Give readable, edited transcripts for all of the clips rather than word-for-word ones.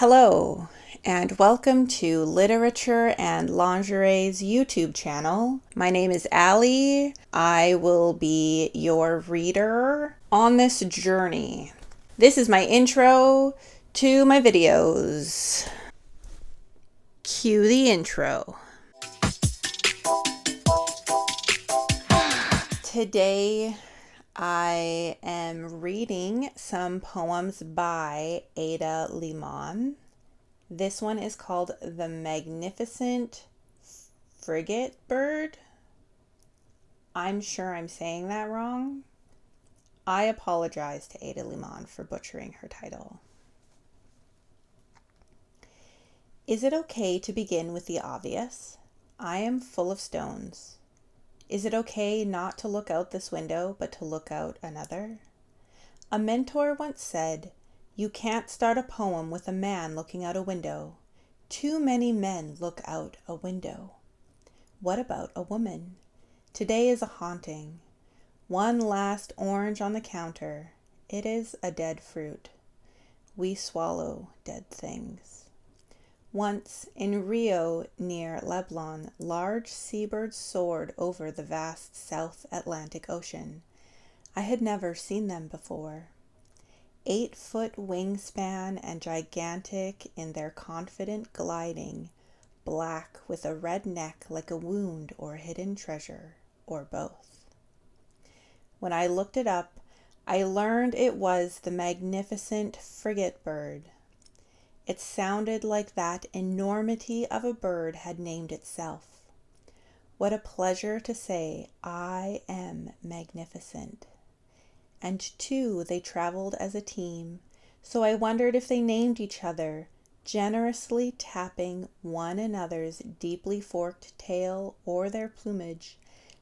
Hello, and welcome to Literature and Lingerie's YouTube channel. My name is Allie. I will be your reader on this journey. This is my intro to my videos. Cue the intro. Today, I am reading some poems by Ada Limón. This one is called The Magnificent Frigate Bird. I'm sure I'm saying that wrong. I apologize to Ada Limón for butchering her title. Is it okay to begin with the obvious? I am full of stones. Is it okay not to look out this window, but to look out another? A mentor once said, "You can't start a poem with a man looking out a window. Too many men look out a window." What about a woman? Today is a haunting. One last orange on the counter. It is a dead fruit. We swallow dead things. Once, in Rio near Leblon, large seabirds soared over the vast South Atlantic Ocean. I had never seen them before. 8-foot wingspan and gigantic in their confident gliding, black with a red neck like a wound or hidden treasure, or both. When I looked it up, I learned it was the magnificent frigate bird. It sounded like that enormity of a bird had named itself. What a pleasure to say, "I am magnificent." And two, they traveled as a team, so I wondered if they named each other, generously tapping one another's deeply forked tail or their plumage,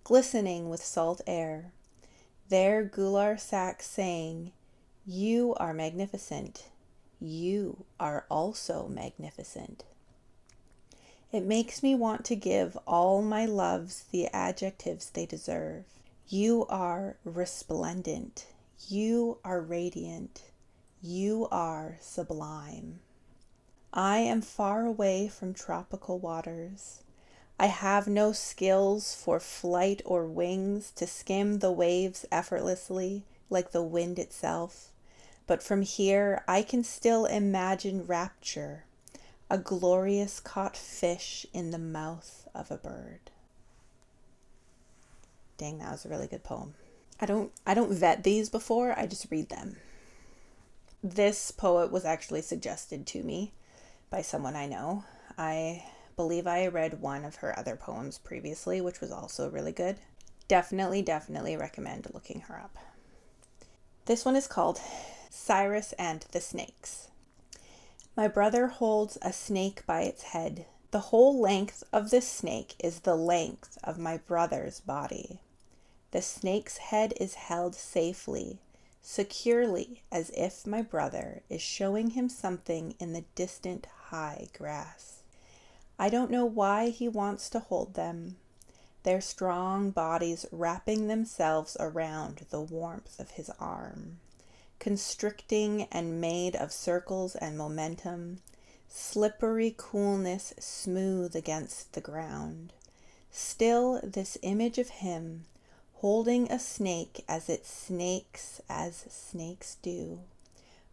glistening with salt air. Their gular sac saying, "You are magnificent. You are also magnificent." It makes me want to give all my loves the adjectives they deserve. You are resplendent. You are radiant. You are sublime. I am far away from tropical waters. I have no skills for flight or wings to skim the waves effortlessly like the wind itself. But from here, I can still imagine rapture, a glorious caught fish in the mouth of a bird. Dang, that was a really good poem. I don't vet these before, I just read them. This poet was actually suggested to me by someone I know. I believe I read one of her other poems previously, which was also really good. Definitely recommend looking her up. This one is called Cyrus and the Snakes. My brother holds a snake by its head. The whole length of this snake is the length of my brother's body. The snake's head is held safely, securely, as if my brother is showing him something in the distant high grass. I don't know why he wants to hold them, their strong bodies wrapping themselves around the warmth of his arm. Constricting and made of circles and momentum, slippery coolness smooth against the ground. Still this image of him, holding a snake as it snakes as snakes do,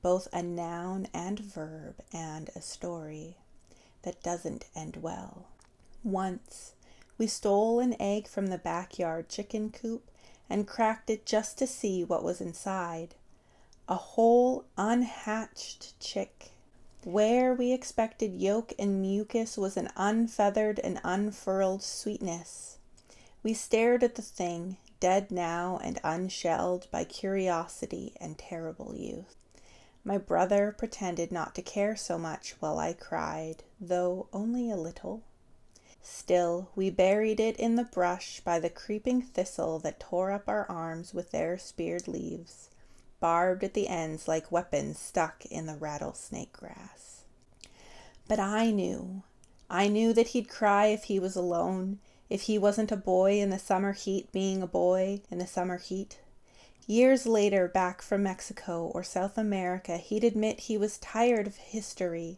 both a noun and verb and a story that doesn't end well. Once, we stole an egg from the backyard chicken coop and cracked it just to see what was inside. A whole unhatched chick. Where we expected yolk and mucus was an unfeathered and unfurled sweetness. We stared at the thing, dead now and unshelled by curiosity and terrible youth. My brother pretended not to care so much while I cried, though only a little. Still, we buried it in the brush by the creeping thistle that tore up our arms with their speared leaves, barbed at the ends like weapons stuck in the rattlesnake grass. But I knew that he'd cry if he was alone, if he wasn't a boy in the summer heat being a boy in the summer heat. Years later, back from Mexico or South America, he'd admit he was tired of history,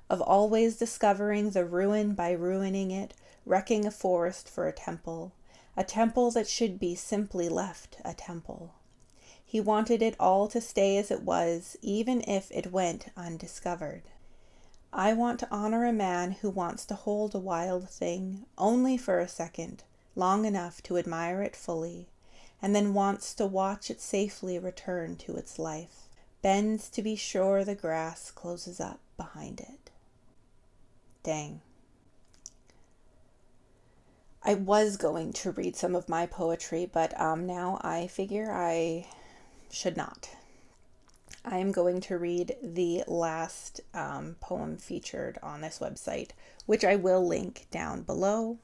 of always discovering the ruin by ruining it, wrecking a forest for a temple that should be simply left a temple. He wanted it all to stay as it was, even if it went undiscovered. I want to honor a man who wants to hold a wild thing only for a second, long enough to admire it fully, and then wants to watch it safely return to its life, bends to be sure the grass closes up behind it. Dang. I was going to read some of my poetry, but now I figure I should not. I am going to read the last poem featured on this website, which I will link down below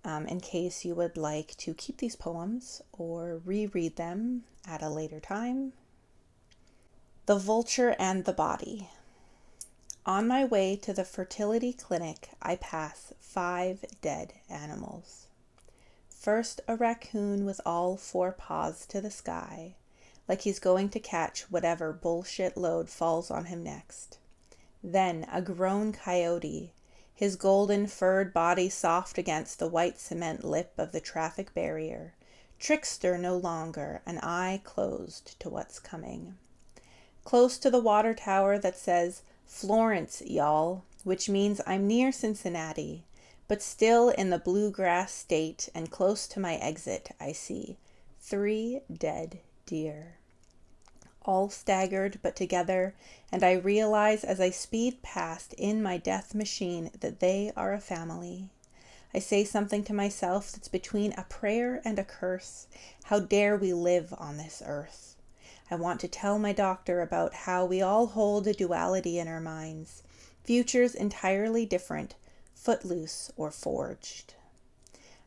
in case you would like to keep these poems or reread them at a later time. The Vulture and the Body. On my way to the fertility clinic, I pass 5 dead animals. First, a raccoon with all 4 paws to the sky, like he's going to catch whatever bullshit load falls on him next. Then a grown coyote, his golden furred body soft against the white cement lip of the traffic barrier, trickster no longer, an eye closed to what's coming. Close to the water tower that says, Florence, y'all, which means I'm near Cincinnati, but still in the bluegrass state, and close to my exit, I see 3 dead deer. All staggered but together, and I realize as I speed past in my death machine that they are a family. I say something to myself that's between a prayer and a curse. How dare we live on this earth? I want to tell my doctor about how we all hold a duality in our minds, futures entirely different, footloose or forged.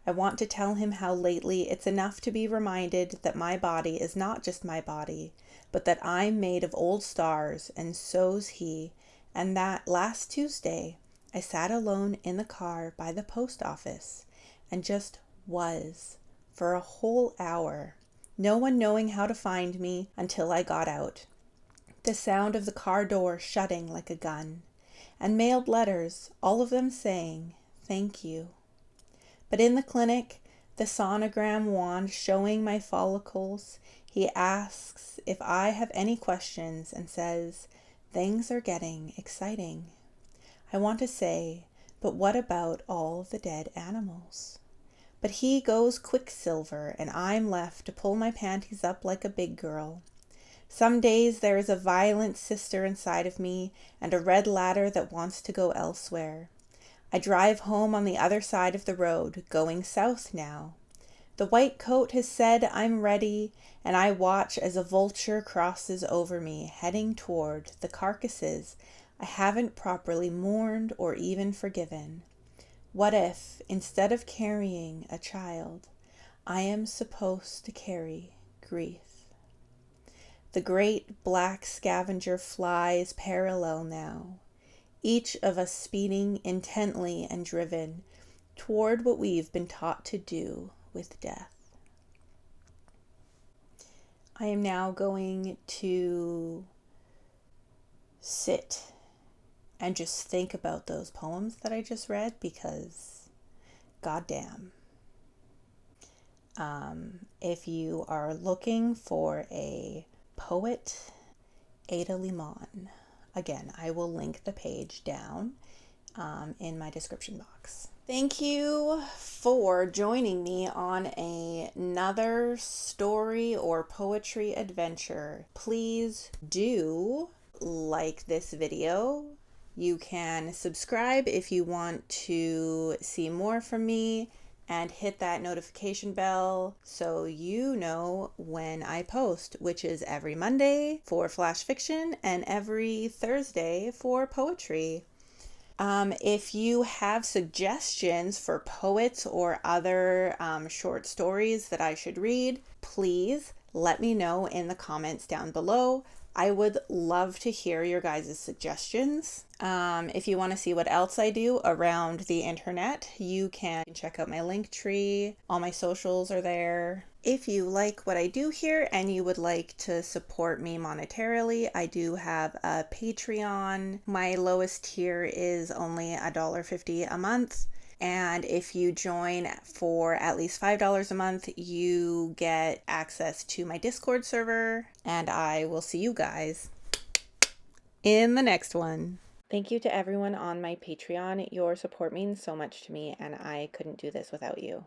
I want to tell him how lately it's enough to be reminded that my body is not just my body, but that I'm made of old stars and so's he, and that last Tuesday I sat alone in the car by the post office and just was for a whole hour, no one knowing how to find me until I got out. The sound of the car door shutting like a gun, and mailed letters, all of them saying, thank you. But in the clinic, the sonogram wand showing my follicles, he asks if I have any questions and says, things are getting exciting. I want to say, but what about all the dead animals? But he goes quicksilver, and I'm left to pull my panties up like a big girl. Some days there is a violent sister inside of me and a red ladder that wants to go elsewhere. I drive home on the other side of the road, going south now. The white coat has said I'm ready, and I watch as a vulture crosses over me, heading toward the carcasses I haven't properly mourned or even forgiven. What if, instead of carrying a child, I am supposed to carry grief? The great black scavenger flies parallel now, each of us speeding intently and driven toward what we've been taught to do with death. I am now going to sit and just think about those poems that I just read, because goddamn. If you are looking for a poet, Ada Limón. Again, I will link the page down in my description box. Thank you for joining me on another story or poetry adventure. Please do like this video. You can subscribe if you want to see more from me, and hit that notification bell so you know when I post, which is every Monday for flash fiction and every Thursday for poetry. If you have suggestions for poets or other short stories that I should read, please let me know in the comments down below. I would love to hear your guys' suggestions. If you want to see what else I do around the internet, you can check out my Linktree. All my socials are there. If you like what I do here and you would like to support me monetarily, I do have a Patreon. My lowest tier is only $1.50 a month. And if you join for at least $5 a month, you get access to my Discord server. And I will see you guys in the next one. Thank you to everyone on my Patreon. Your support means so much to me, and I couldn't do this without you.